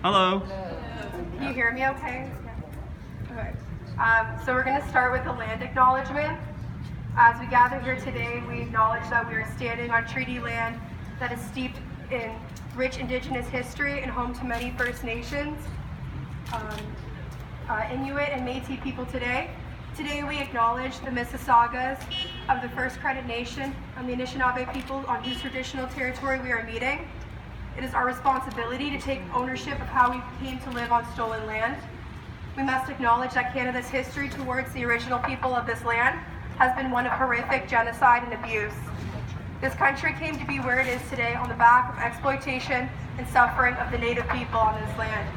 Hello. Can you hear me okay? Okay. So we're going to start with the land acknowledgement. As we gather here today, we acknowledge that we are standing on treaty land that is steeped in rich Indigenous history and home to many First Nations, Inuit and Métis people today. Today we acknowledge the Mississaugas of the First Credit Nation and the Anishinaabe people on whose traditional territory we are meeting. It is our responsibility to take ownership of how we came to live on stolen land. We must acknowledge that Canada's history towards the original people of this land has been one of horrific genocide and abuse. This country came to be where it is today on the back of exploitation and suffering of the Native people on this land.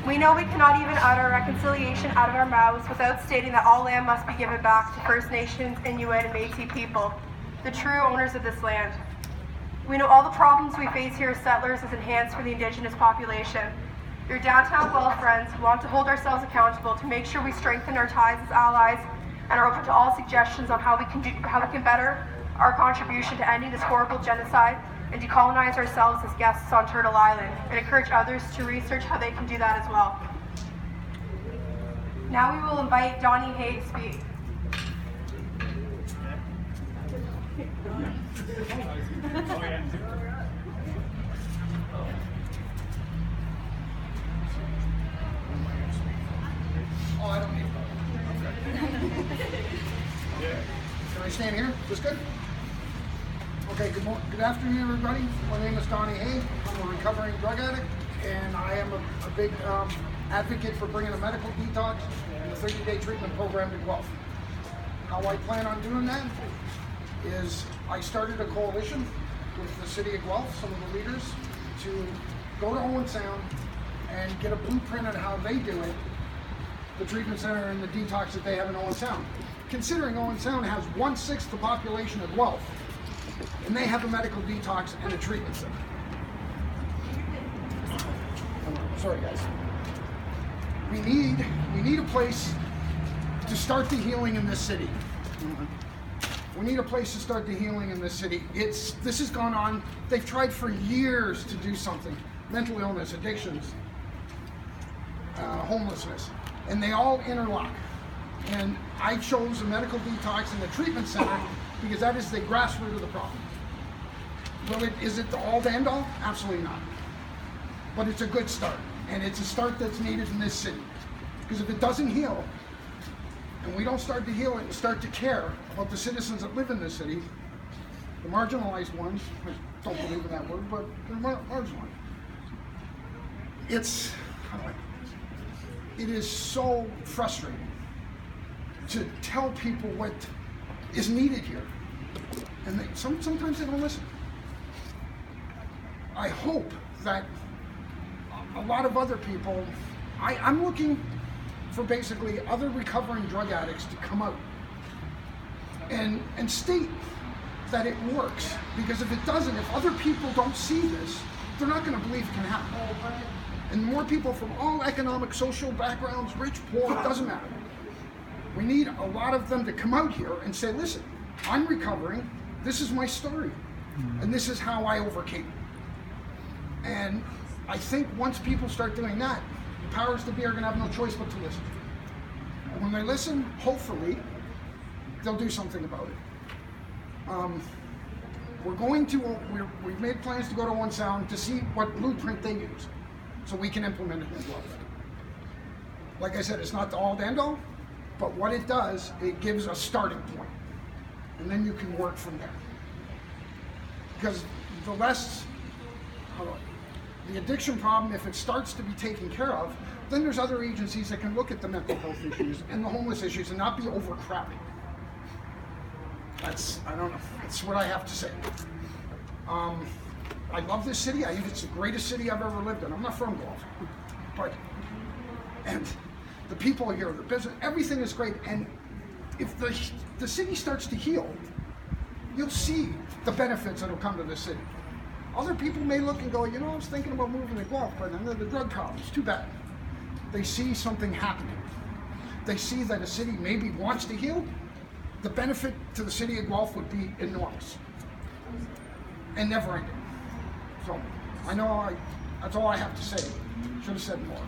We know we cannot even utter reconciliation out of our mouths without stating that all land must be given back to First Nations, Inuit, and Métis people, the true owners of this land. We know all the problems we face here as settlers is enhanced for the Indigenous population. Your downtown Guelph friends want to hold ourselves accountable to make sure we strengthen our ties as allies and are open to all suggestions on how we can better our contribution to ending this horrible genocide and decolonize ourselves as guests on Turtle Island, and encourage others to research how they can do that as well. Now we will invite Donnie Hay to speak. Oh, I don't need it. Can I stand here? Is this good? Okay, good afternoon, everybody. My name is Donnie Hay. I'm a recovering drug addict, and I am a big advocate for bringing a medical detox and a 30-day treatment program to Guelph. How I plan on doing that is I started a coalition with the city of Guelph, some of the leaders, to go to Owen Sound and get a blueprint on how they do it, the treatment center and the detox that they have in Owen Sound. Considering Owen Sound has 1/6 the population of Guelph, and they have a medical detox and a treatment center. Sorry guys. We need a place to start the healing in this city. We need a place to start the healing in this city. This has gone on. They've tried for years to do something. Mental illness, addictions, homelessness, and they all interlock. And I chose a medical detox and a treatment center because that is the grassroots of the problem. Is it the all to end all? Absolutely not. But it's a good start, and it's a start that's needed in this city. Because if it doesn't heal, and we don't start to heal it and start to care about the citizens that live in this city, the marginalized ones, I don't believe in that word, but they're marginalized. It is so frustrating to tell people what is needed here, and sometimes they don't listen. I hope that a lot of other people, I'm looking for basically other recovering drug addicts to come out and state that it works, because if it doesn't, if other people don't see this, they're not going to believe it can happen. And more people from all economic, social backgrounds, rich, poor, it doesn't matter. We need a lot of them to come out here and say, listen, I'm recovering, this is my story, and this is how I overcame. And I think once people start doing that, the powers that be are going to have no choice but to listen. And when they listen, hopefully, they'll do something about it. We've made plans to go to One Sound to see what blueprint they use, so we can implement it in Guelph. Like I said, it's not the all to end all, but what it does, it gives a starting point, and then you can work from there. Because the addiction problem, if it starts to be taken care of, then there's other agencies that can look at the mental health issues and the homeless issues and not be overcrowded. That's what I have to say. I love this city. I think it's the greatest city I've ever lived in. I'm not from Guelph, and the people here, the business, everything is great. And if the city starts to heal, you'll see the benefits that'll come to this city. Other people may look and go, I was thinking about moving to Guelph, but then the drug problem's too bad. They see something happening. They see that a city maybe wants to heal. The benefit to the city of Guelph would be enormous and never ending. So I know That's all I have to say. Should have said more.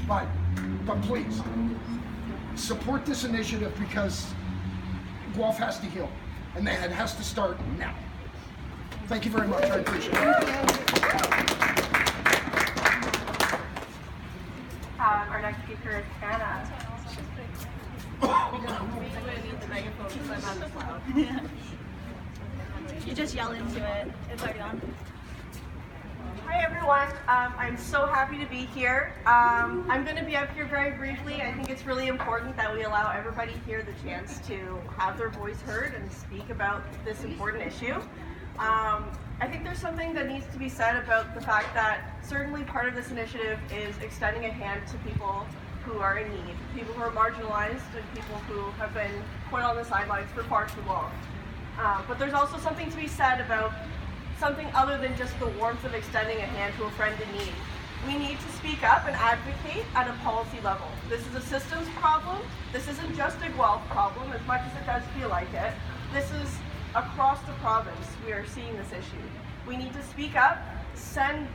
But please, support this initiative because Guelph has to heal. And it has to start now. Thank you very much. I appreciate it. Our next speaker is Anna. You just yell into it. It's already on. Hi everyone, I'm so happy to be here. I'm going to be up here very briefly. I think it's really important that we allow everybody here the chance to have their voice heard and speak about this important issue. I think there's something that needs to be said about the fact that certainly part of this initiative is extending a hand to people who are in need, people who are marginalized and people who have been put on the sidelines for far too long. But there's also something to be said about something other than just the warmth of extending a hand to a friend in need. We need to speak up and advocate at a policy level. This is a systems problem. This isn't just a Guelph problem, as much as it does feel like it. This is across the province we are seeing this issue. We need to speak up, send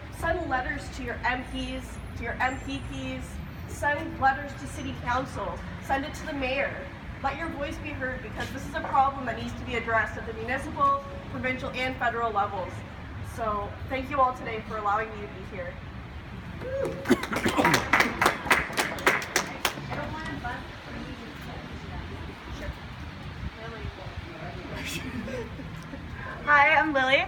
letters to your MPs, to your MPPs, send letters to city council, send it to the mayor. Let your voice be heard because this is a problem that needs to be addressed at the municipal, provincial, and federal levels. So thank you all today for allowing me to be here. Hi, I'm Lily.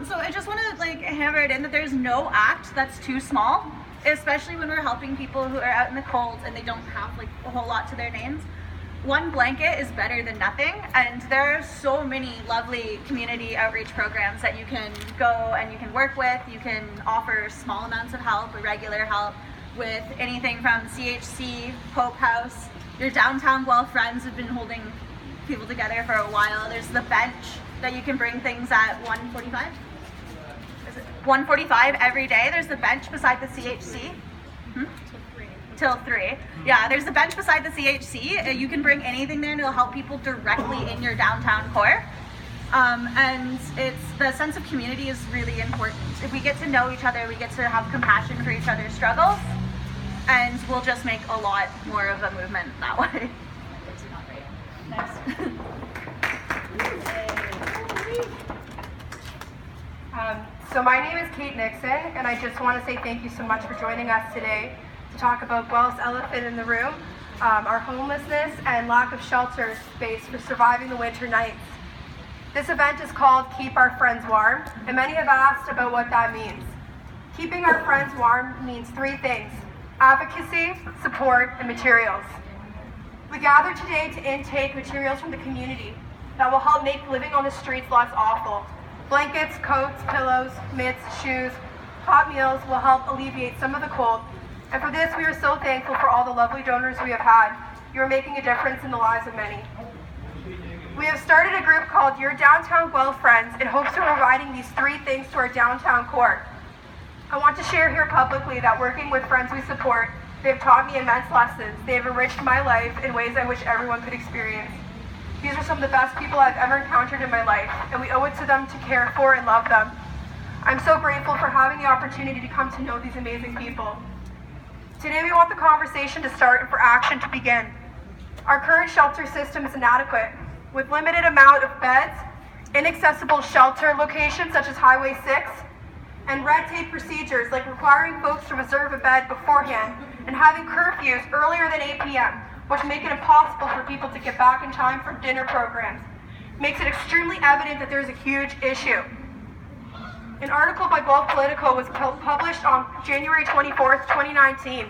So I just want to hammer it in that there's no act that's too small, especially when we're helping people who are out in the cold and they don't have a whole lot to their names. One blanket is better than nothing, and there are so many lovely community outreach programs that you can go and you can work with. You can offer small amounts of help or regular help with anything from CHC, Hope House. Your downtown Guelph friends have been holding people together for a while. There's the bench that you can bring things at 1:45. Is it 1:45 every day? There's the bench beside the CHC. Till 3. Yeah, there's the bench beside the CHC. You can bring anything there and it'll help people directly in your downtown core. And the sense of community is really important. If we get to know each other, we get to have compassion for each other's struggles, and we'll just make a lot more of a movement that way. Next. So my name is Kate Nixon, and I just want to say thank you so much for joining us today to talk about Guelph's elephant in the room, our homelessness and lack of shelter space for surviving the winter nights. This event is called Keep Our Friends Warm, and many have asked about what that means. Keeping our friends warm means 3 things: advocacy, support, and materials. We gather today to intake materials from the community that will help make living on the streets less awful. Blankets, coats, pillows, mitts, shoes, hot meals will help alleviate some of the cold. And for this, we are so thankful for all the lovely donors we have had. You are making a difference in the lives of many. We have started a group called Your Downtown Guelph Friends in hopes of providing these 3 things to our downtown core. I want to share here publicly that working with friends we support, they have taught me immense lessons. They have enriched my life in ways I wish everyone could experience. These are some of the best people I've ever encountered in my life, and we owe it to them to care for and love them. I'm so grateful for having the opportunity to come to know these amazing people. Today we want the conversation to start and for action to begin. Our current shelter system is inadequate, with limited amount of beds, inaccessible shelter locations such as Highway 6, and red tape procedures like requiring folks to reserve a bed beforehand and having curfews earlier than 8 p.m., which make it impossible for people to get back in time for dinner programs. Makes it extremely evident that there's a huge issue. An article by Guelph POLITICO was published on January 24th, 2019.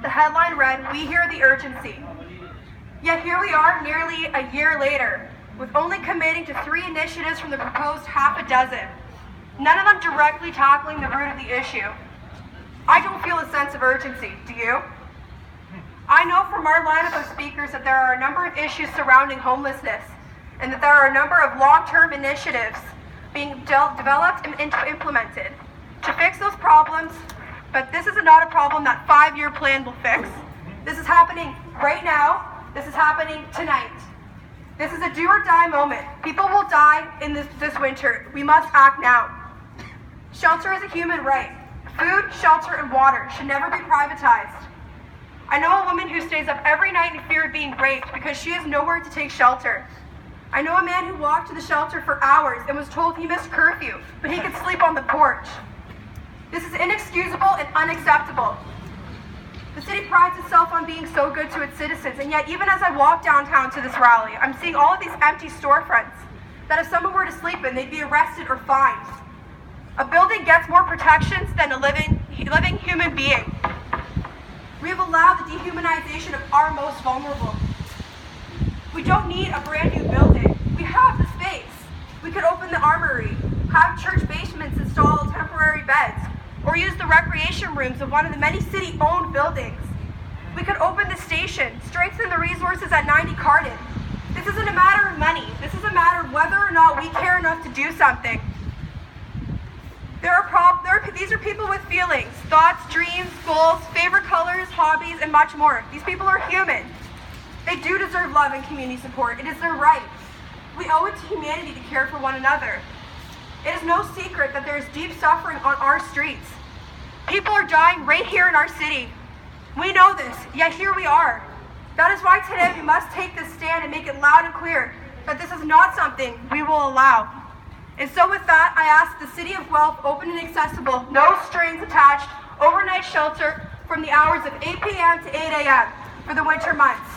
The headline read, "We hear the urgency." Yet here we are nearly a year later, with only committing to 3 initiatives from the proposed half a dozen, none of them directly tackling the root of the issue. I don't feel a sense of urgency, do you? I know from our lineup of speakers that there are a number of issues surrounding homelessness, and that there are a number of long-term initiatives being developed and implemented to fix those problems, but this is not a problem that 5-year plan will fix. This is happening right now. This is happening tonight. This is a do or die moment. People will die in this winter. We must act now. Shelter is a human right. Food, shelter, and water should never be privatized. I know a woman who stays up every night in fear of being raped because she has nowhere to take shelter. I know a man who walked to the shelter for hours and was told he missed curfew, but he could sleep on the porch. This is inexcusable and unacceptable. The city prides itself on being so good to its citizens, and yet even as I walk downtown to this rally, I'm seeing all of these empty storefronts that if someone were to sleep in, they'd be arrested or fined. A building gets more protections than a living human being. We have allowed the dehumanization of our most vulnerable. We don't need a brand new building. We have the space. We could open the armory, have church basements install temporary beds, or use the recreation rooms of one of the many city-owned buildings. We could open the station, strengthen the resources at 90 Carden. This isn't a matter of money. This is a matter of whether or not we care enough to do something. These are people with feelings, thoughts, dreams, goals, favorite colors, hobbies, and much more. These people are human. They do deserve love and community support. It is their right. We owe it to humanity to care for one another. It is no secret that there is deep suffering on our streets. People are dying right here in our city. We know this, yet here we are. That is why today we must take this stand and make it loud and clear that this is not something we will allow. And so with that, I ask the City of Guelph open and accessible, no strings attached, overnight shelter from the hours of 8 p.m. to 8 a.m. for the winter months.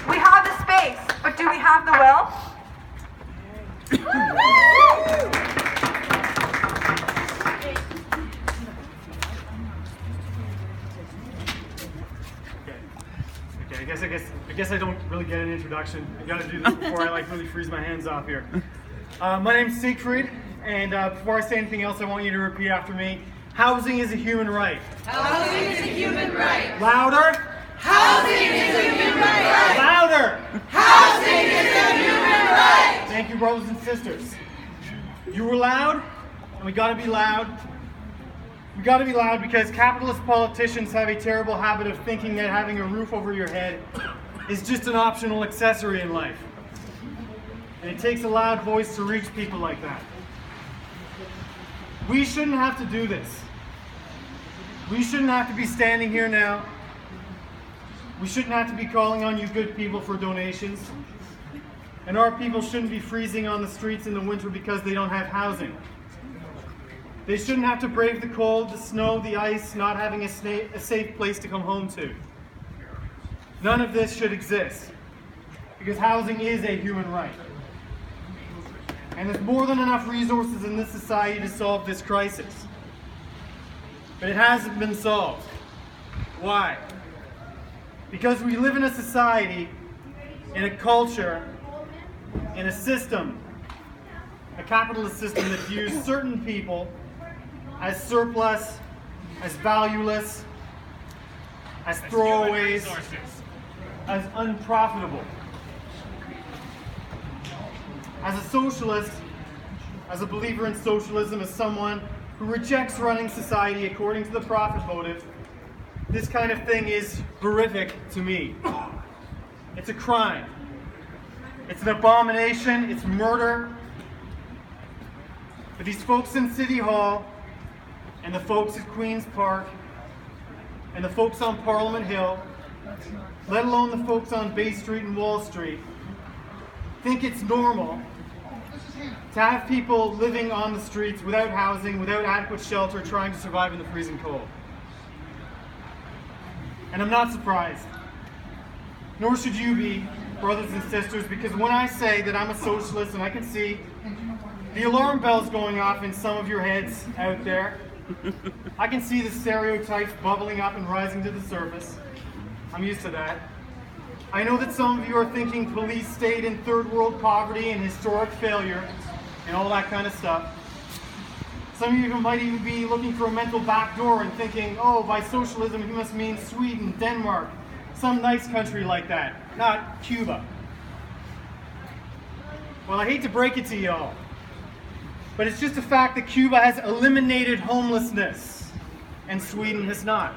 We have the space, but do we have the will? I guess I don't really get an introduction. I gotta do this before I really freeze my hands off here. My name's Siegfried, and before I say anything else, I want you to repeat after me. Housing is a human right. Housing is a human right. Louder. Housing is a human right. Louder. Housing is a human right. Thank you, brothers and sisters. You were loud, and we gotta be loud. We gotta be loud because capitalist politicians have a terrible habit of thinking that having a roof over your head is just an optional accessory in life. And it takes a loud voice to reach people like that. We shouldn't have to do this. We shouldn't have to be standing here now. We shouldn't have to be calling on you good people for donations. And our people shouldn't be freezing on the streets in the winter because they don't have housing. They shouldn't have to brave the cold, the snow, the ice, not having a safe place to come home to. None of this should exist, because housing is a human right. And there's more than enough resources in this society to solve this crisis. But it hasn't been solved. Why? Because we live in a society, in a culture, in a system, a capitalist system that views certain people as surplus, as valueless, as throwaways, as unprofitable. As a socialist, as a believer in socialism, as someone who rejects running society according to the profit motive, this kind of thing is horrific to me. It's a crime. It's an abomination. It's murder. But these folks in City Hall, and the folks at Queen's Park, and the folks on Parliament Hill, let alone the folks on Bay Street and Wall Street, think it's normal to have people living on the streets without housing, without adequate shelter, trying to survive in the freezing cold. And I'm not surprised. Nor should you be, brothers and sisters, because when I say that I'm a socialist and I can see the alarm bells going off in some of your heads out there, I can see the stereotypes bubbling up and rising to the surface. I'm used to that. I know that some of you are thinking police state and third world poverty and historic failure and all that kind of stuff. Some of you might even be looking for a mental backdoor and thinking, oh, by socialism he must mean Sweden, Denmark, some nice country like that, not Cuba. Well, I hate to break it to y'all, but it's just a fact that Cuba has eliminated homelessness and Sweden has not.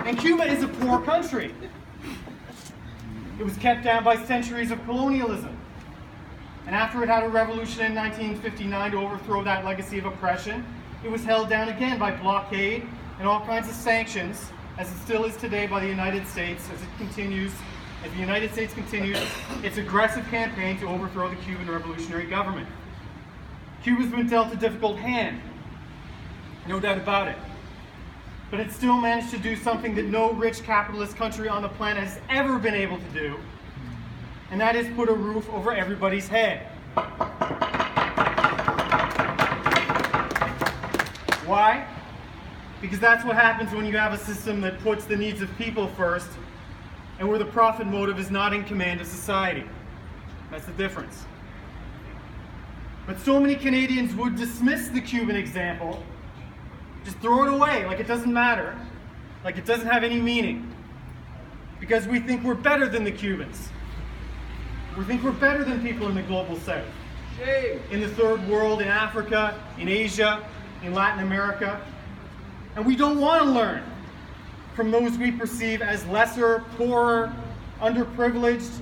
And Cuba is a poor country. It was kept down by centuries of colonialism. And after it had a revolution in 1959 to overthrow that legacy of oppression, it was held down again by blockade and all kinds of sanctions, as it still is today by the United States, as the United States continues its aggressive campaign to overthrow the Cuban revolutionary government. Cuba's been dealt a difficult hand, no doubt about it. But it still managed to do something that no rich capitalist country on the planet has ever been able to do, and that is put a roof over everybody's head. Why? Because that's what happens when you have a system that puts the needs of people first and where the profit motive is not in command of society. That's the difference. But so many Canadians would dismiss the Cuban example, just throw it away like it doesn't matter, like it doesn't have any meaning, because we think we're better than the Cubans. We think we're better than people in the global south, in the third world, in Africa, in Asia, in Latin America. And we don't want to learn from those we perceive as lesser, poorer, underprivileged,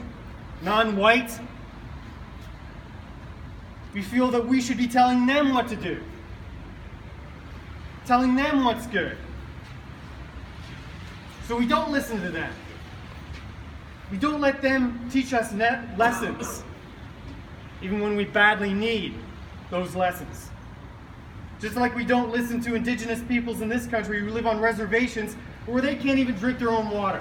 non-white. We feel that we should be telling them what to do, telling them what's good. So we don't listen to them. We don't let them teach us lessons, even when we badly need those lessons. Just like we don't listen to indigenous peoples in this country who live on reservations where they can't even drink their own water.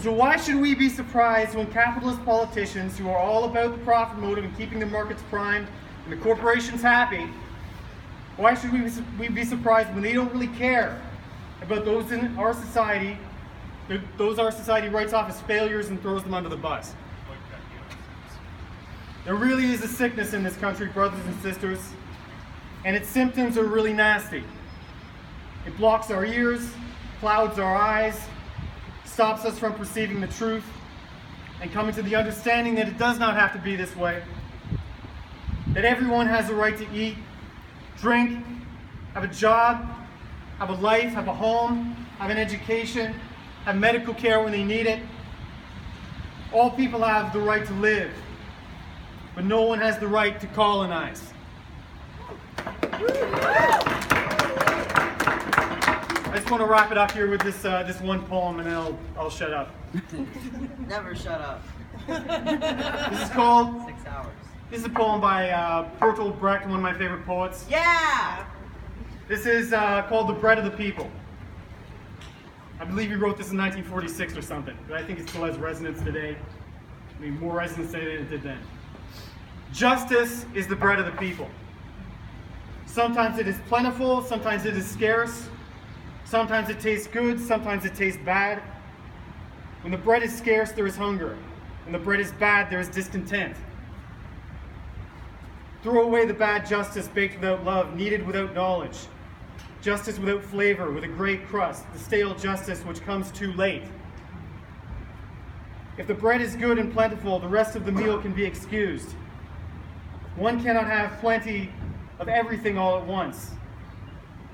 So why should we be surprised when capitalist politicians who are all about the profit motive and keeping the markets primed and the corporations happy, why should we be surprised when they don't really care about those in our society, those our society writes off as failures and throws them under the bus? There really is a sickness in this country, brothers and sisters, and its symptoms are really nasty. It blocks our ears, clouds our eyes, stops us from perceiving the truth, and coming to the understanding that it does not have to be this way. That everyone has a right to eat, drink, have a job, have a life, have a home, have an education, have medical care when they need it. All people have the right to live, but no one has the right to colonize. I just want to wrap it up here with this one poem, and then I'll shut up. Never shut up. This is called 6 hours. This is a poem by Bertolt Brecht, one of my favorite poets. Yeah! This is called The Bread of the People. I believe he wrote this in 1946 or something, but I think it still has resonance today. I mean, more resonance today than it did then. Justice is the bread of the people. Sometimes it is plentiful, sometimes it is scarce, sometimes it tastes good, sometimes it tastes bad. When the bread is scarce, there is hunger. When the bread is bad, there is discontent. Throw away the bad justice baked without love, kneaded without knowledge. Justice without flavor, with a gray crust, the stale justice which comes too late. If the bread is good and plentiful, the rest of the meal can be excused. One cannot have plenty of everything all at once.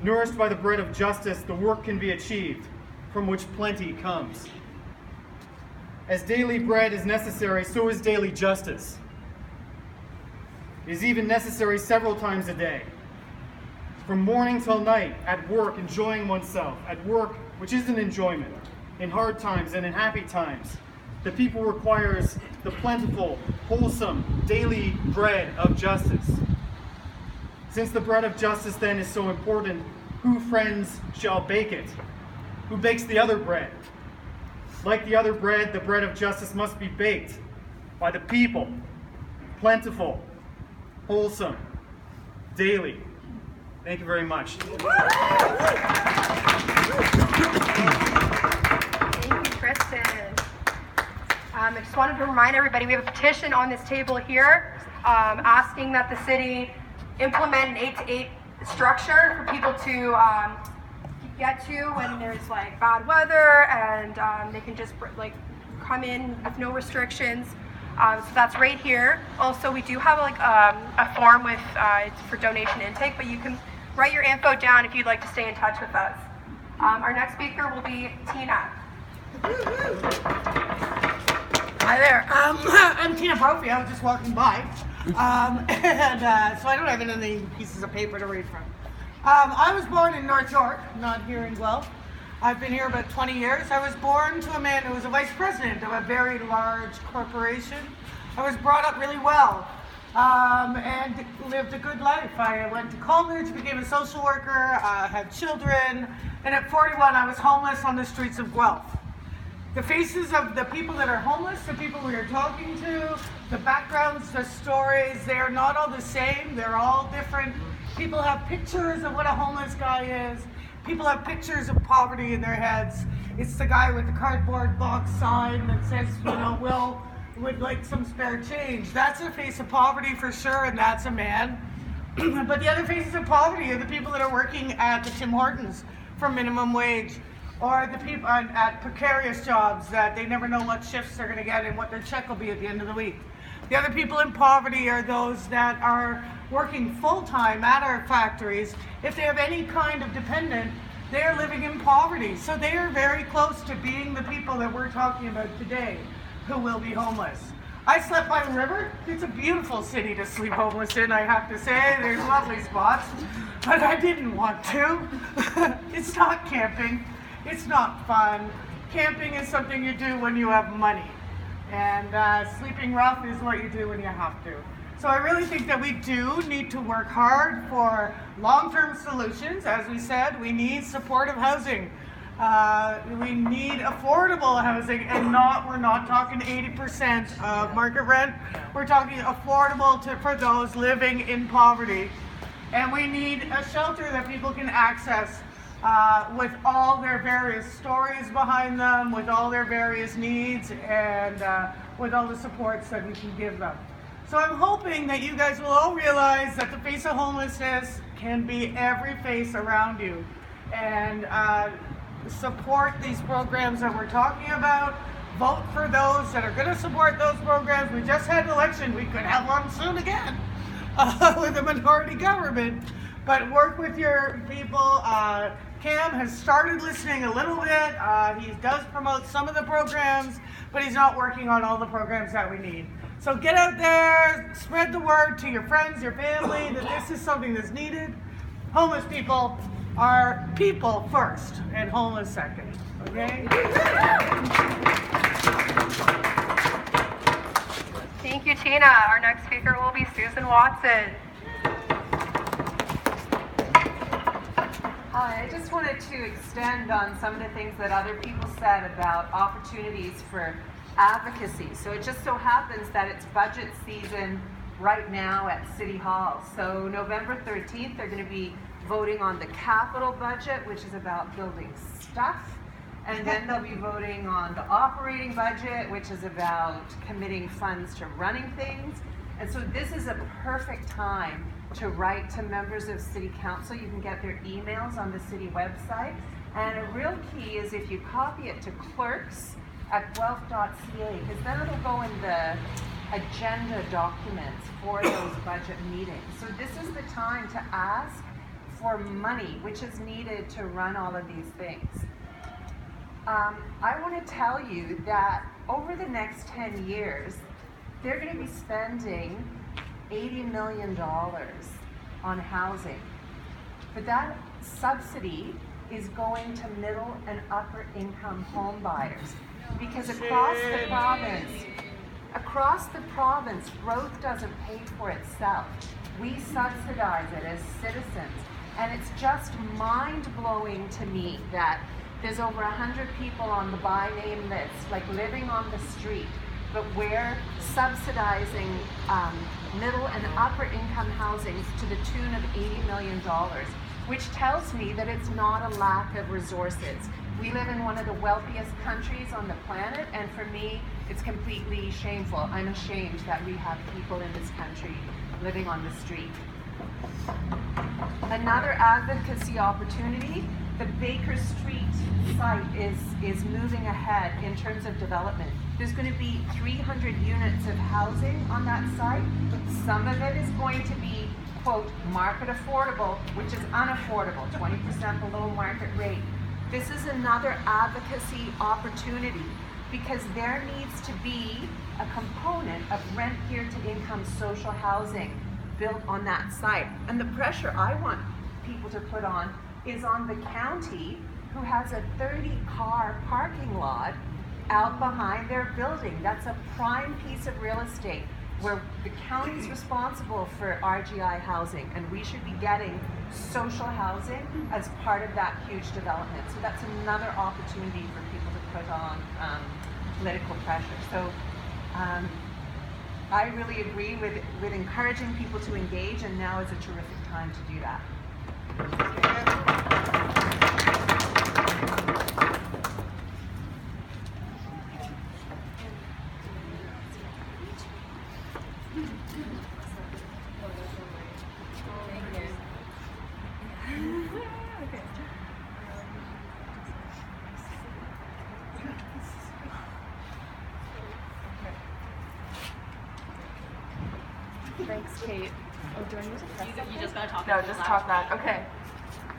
Nourished by the bread of justice, the work can be achieved, from which plenty comes. As daily bread is necessary, so is daily justice. It is even necessary several times a day. From morning till night, at work, enjoying oneself, at work, which is an enjoyment, in hard times and in happy times. The people requires the plentiful, wholesome, daily bread of justice. Since the bread of justice then is so important, who, friends, shall bake it? Who bakes the other bread? Like the other bread, the bread of justice must be baked by the people, plentiful, wholesome, daily. Thank you very much. Thank you, Kristen. I just wanted to remind everybody, we have a petition on this table here asking that the city implement an 8-to-8 structure for people to get to when there's like bad weather, and they can just like come in with no restrictions. So that's right here. Also, we do have like a form with it's for donation intake, but you can write your info down if you'd like to stay in touch with us. Our next speaker will be Tina. Hi there. I'm Tina Brophy. I was just walking by. So I don't have any pieces of paper to read from. I was born in North York, not here in Guelph. I've been here about 20 years. I was born to a man who was a vice president of a very large corporation. I was brought up really well and lived a good life. I went to college, became a social worker, had children, and at 41 I was homeless on the streets of Guelph. The faces of the people that are homeless, the people we are talking to, the backgrounds, the stories, they are not all the same. They're all different. People have pictures of what a homeless guy is. People have pictures of poverty in their heads. It's the guy with the cardboard box sign that says, Will would like some spare change. That's a face of poverty for sure, and that's a man. But the other faces of poverty are the people that are working at the Tim Hortons for minimum wage, or the people at precarious jobs that they never know what shifts they're going to get and what their check will be at the end of the week. The other people in poverty are those that are working full-time at our factories. If they have any kind of dependent, they are living in poverty. So they are very close to being the people that we're talking about today who will be homeless. I slept by the river. It's a beautiful city to sleep homeless in, I have to say. There's lovely spots, but I didn't want to. It's not camping. It's not fun. Camping is something you do when you have money. And sleeping rough is what you do when you have to. So I really think that we do need to work hard for long-term solutions. As we said, we need supportive housing. We need affordable housing, and we're not talking 80% of market rent. We're talking affordable for those living in poverty. And we need a shelter that people can access with all their various stories behind them, with all their various needs, and with all the supports that we can give them. So I'm hoping that you guys will all realize that the face of homelessness can be every face around you, and support these programs that we're talking about. Vote for those that are going to support those programs. We just had an election. We could have one soon again with a minority government. But work with your people. Cam has started listening a little bit. He does promote some of the programs, but he's not working on all the programs that we need. So get out there, spread the word to your friends, your family, that this is something that's needed. Homeless people are people first and homeless second, okay? Thank you, Tina. Our next speaker will be Susan Watson. Hi, I just wanted to extend on some of the things that other people said about opportunities for advocacy. So it just so happens that it's budget season right now at City Hall. So November 13th, they're going to be voting on the capital budget, which is about building stuff. And then they'll be voting on the operating budget, which is about committing funds to running things. And so this is a perfect time to write to members of City Council. You can get their emails on the city website. And a real key is if you copy it to clerks@guelph.ca, because then it'll go in the agenda documents for those budget meetings. So this is the time to ask for money, which is needed to run all of these things. I want to tell you that over the next 10 years, they're going to be spending $80 million on housing. But that subsidy is going to middle and upper income home buyers. Because across the province, growth doesn't pay for itself. We subsidize it as citizens. And it's just mind-blowing to me that there's over 100 people on the by name list, like living on the street, but we're subsidizing middle and upper income housing to the tune of $80 million, which tells me that it's not a lack of resources. We live in one of the wealthiest countries on the planet, and for me, it's completely shameful. I'm ashamed that we have people in this country living on the street. Another advocacy opportunity, the Baker Street site is moving ahead in terms of development. There's going to be 300 units of housing on that site. Some of it is going to be, quote, market affordable, which is unaffordable, 20% below market rate. This is another advocacy opportunity. because there needs to be a component of rent geared to income social housing built on that site. And the pressure I want people to put on is on the county, who has a 30-car parking lot out behind their building. That's a prime piece of real estate where the county's responsible for RGI housing, and we should be getting social housing as part of that huge development. So that's another opportunity for people to put on political pressure. So I really agree with encouraging people to engage, and now is a terrific time to do that. Thanks, Kate. Oh, do I need to press You just gotta talk. No, just talk that. Okay.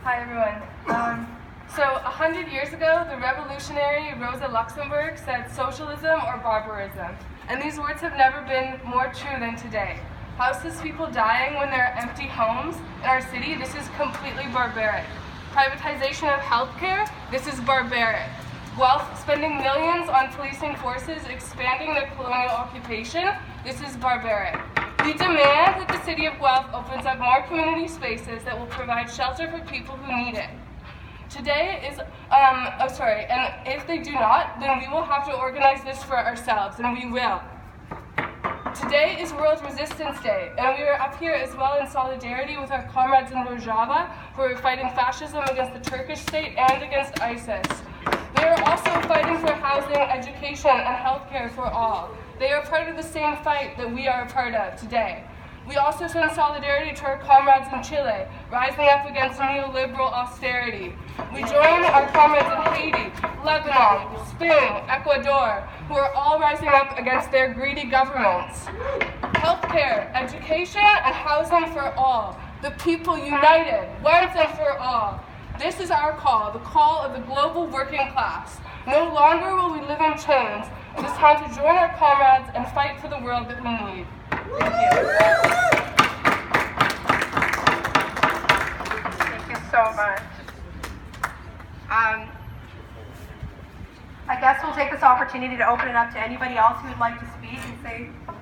Hi, everyone. So 100 years ago, the revolutionary Rosa Luxemburg said socialism or barbarism. And these words have never been more true than today. Houseless people dying when there are empty homes in our city, this is completely barbaric. Privatization of healthcare, this is barbaric. Guelph spending millions on policing forces expanding their colonial occupation, this is barbaric. We demand that the city of Guelph opens up more community spaces that will provide shelter for people who need it. Today is, and if they do not, then we will have to organize this for ourselves, and we will. Today is World Resistance Day, and we are up here as well in solidarity with our comrades in Rojava, who are fighting fascism against the Turkish state and against ISIS. They are also fighting for housing, education, and healthcare for all. They are part of the same fight that we are a part of today. We also send solidarity to our comrades in Chile, rising up against neoliberal austerity. We join our comrades in Haiti, Lebanon, Spain, Ecuador, who are all rising up against their greedy governments. Healthcare, education, and housing for all. The people united, once and for all. This is our call, the call of the global working class. No longer will we live in chains. It is time to join our comrades and fight for the world that we need. Thank you. Thank you so much. I guess we'll take this opportunity to open it up to anybody else who would like to speak and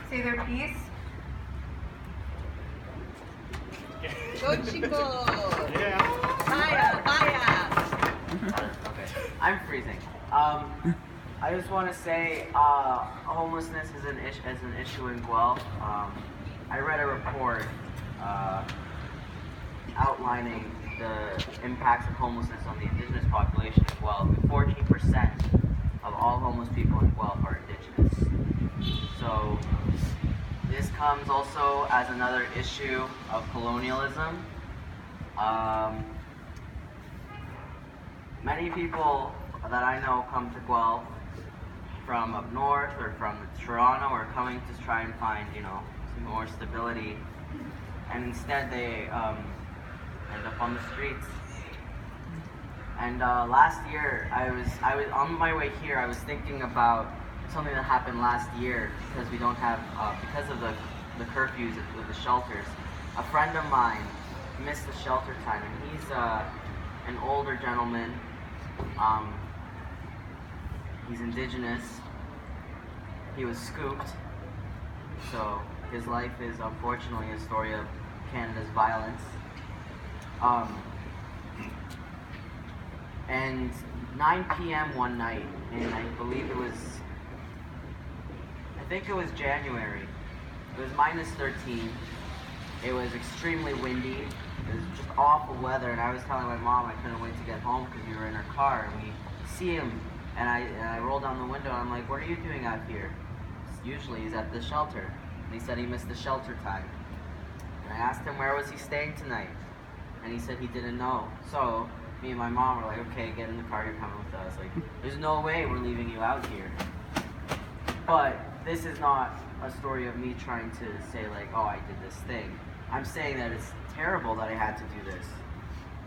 say their piece. Go Chico! Yeah. Fire! Okay, I'm freezing. I just want to say homelessness is an issue in Guelph. I read a report outlining the impacts of homelessness on the indigenous population in Guelph. 14% of all homeless people in Guelph are indigenous. So this comes also as another issue of colonialism. Many people that I know come to Guelph from up north or from Toronto, or coming to try and find, some more stability, and instead they end up on the streets. And last year, I was on my way here. I was thinking about something that happened last year because we don't have because of the curfews with the shelters. A friend of mine missed the shelter time, and he's an older gentleman. He's indigenous. He was scooped. So his life is unfortunately a story of Canada's violence. And 9 p.m. one night, and I believe it was January. It was minus 13. It was extremely windy. It was just awful weather, and I was telling my mom I couldn't wait to get home because we were in our car, and we see him, and I rolled down the window, and I'm like, what are you doing out here? Usually he's at the shelter. And he said he missed the shelter time. And I asked him where was he staying tonight, and he said he didn't know. So me and my mom were like, okay, get in the car, you're coming with us. Like, there's no way we're leaving you out here. But this is not a story of me trying to say like, oh, I did this thing. I'm saying that it's terrible that I had to do this.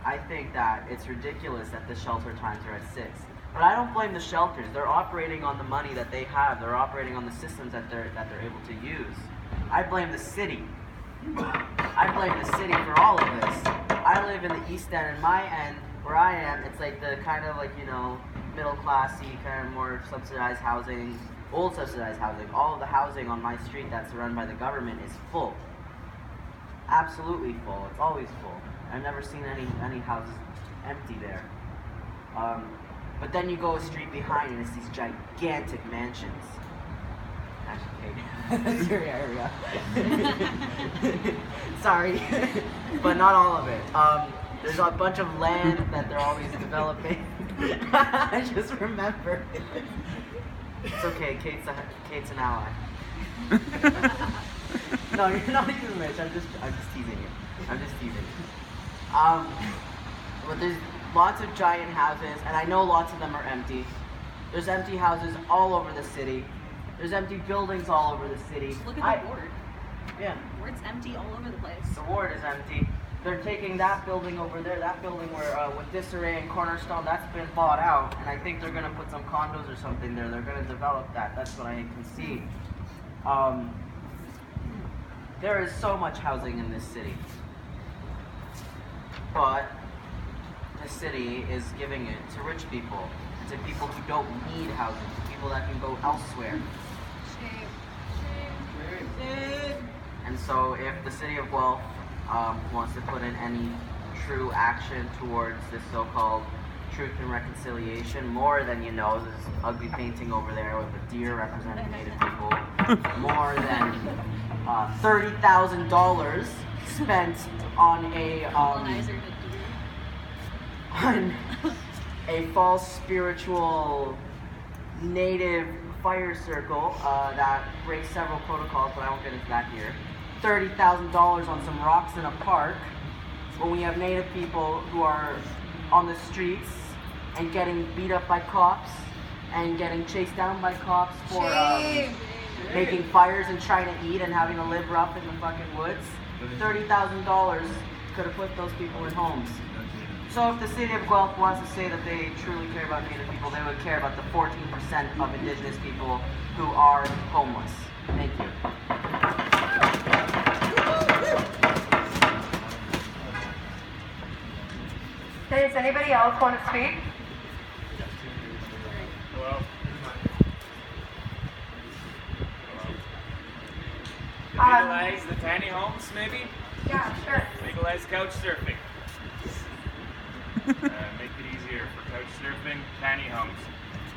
I think that it's ridiculous that the shelter times are at 6. But I don't blame the shelters. They're operating on the money that they have. They're operating on the systems that they're able to use. I blame the city. I blame the city for all of this. I live in the East End, and my end, where I am, it's like the kind of like, you know, middle classy, kind of more subsidized housing, old subsidized housing. All of the housing on my street that's run by the government is full. Absolutely full. It's always full. I've never seen any houses empty there. But then you go a street behind and it's these gigantic mansions. Actually, it's your area. Sorry, but not all of it. There's a bunch of land that they're always developing. I just remembered. It's okay, Kate's an ally. No, you're not even rich. I'm just teasing you. I'm just teasing you. But there's lots of giant houses, and I know lots of them are empty. There's empty houses all over the city. There's empty buildings all over the city. Look at the ward. Yeah. The ward's empty all over the place. The ward is empty. They're taking that building over there, that building where with Disarray and Cornerstone, that's been bought out, and I think they're going to put some condos or something there. They're going to develop that. That's what I can see. There is so much housing in this city, but the city is giving it to rich people, and to people who don't need housing, to people that can go elsewhere. And so if the city of Guelph wants to put in any true action towards this so-called truth and reconciliation, more than, you know, this ugly painting over there with a deer representing Native people, more than $30,000 spent on a false spiritual Native fire circle that breaks several protocols, but I won't get into that here. $30,000 on some rocks in a park when we have Native people who are on the streets and getting beat up by cops and getting chased down by cops for making fires and trying to eat and having to live rough in the fucking woods. $30,000 could have put those people in homes. So if the city of Guelph wants to say that they truly care about Native people, they would care about the 14% of Indigenous people who are homeless. Thank you. Does anybody else want to speak? Legalize the tiny homes, maybe? Yeah, sure. Legalize couch surfing. Make it easier for couch surfing, tiny homes.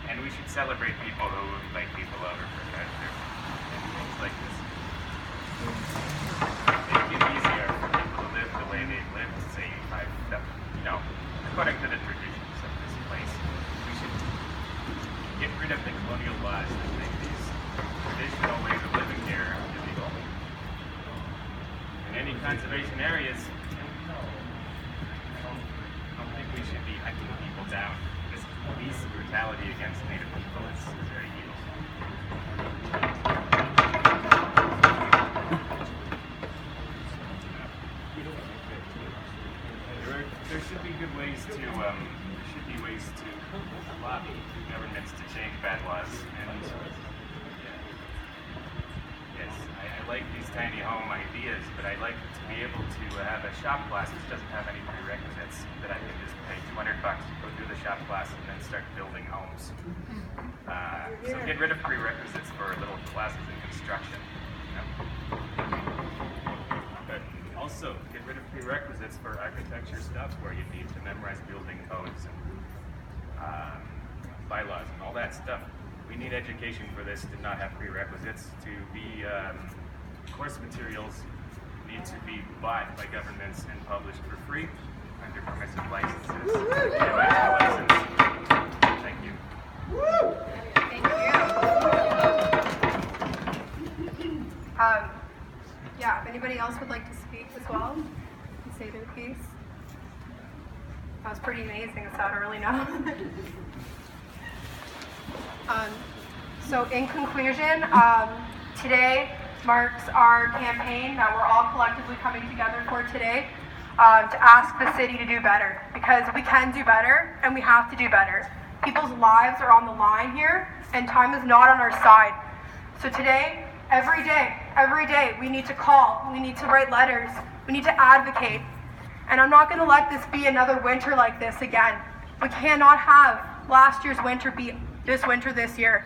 And we should celebrate people who invite people over for couch surfing and things like this. Make it easier for people to live the way they've lived, say, according to the traditions of this place. We should get rid of the colonial laws that make these traditional ways of living here illegal. In any conservation areas, I don't think we should be hunting people down. This police brutality against Native people is very evil. There should be good ways to lobby governments to change bad laws. And yes, I like these tiny home ideas, but I like to be able to have a shop class which doesn't have any prerequisites, that I can just pay $200 to go do the shop class and then start building homes. So get rid of prerequisites for little classes in construction. But also get rid of prerequisites for architecture stuff where you need to memorize building codes and bylaws and all that stuff. We need education for this to not have prerequisites. To be course materials need to be bought by governments and published for free under permissive licenses. Thank you. Thank you. Yeah, if anybody else would like to speak as well, and say their piece. That was pretty amazing. It's out early now. So in conclusion, today marks our campaign that we're all collectively coming together for today to ask the city to do better, because we can do better and we have to do better. People's lives are on the line here, and time is not on our side. So today, every day, we need to call, we need to write letters, we need to advocate. And I'm not going to let this be another winter like this again. We cannot have last year's winter be this winter this year.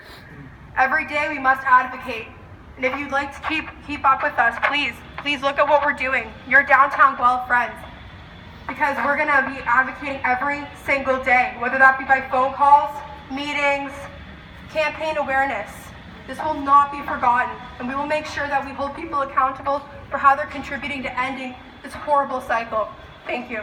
Every day we must advocate. And if you'd like to keep up with us, please look at what we're doing. Your downtown Guelph friends. Because we're going to be advocating every single day, whether that be by phone calls, meetings, campaign awareness. This will not be forgotten, and we will make sure that we hold people accountable for how they're contributing to ending this horrible cycle. Thank you.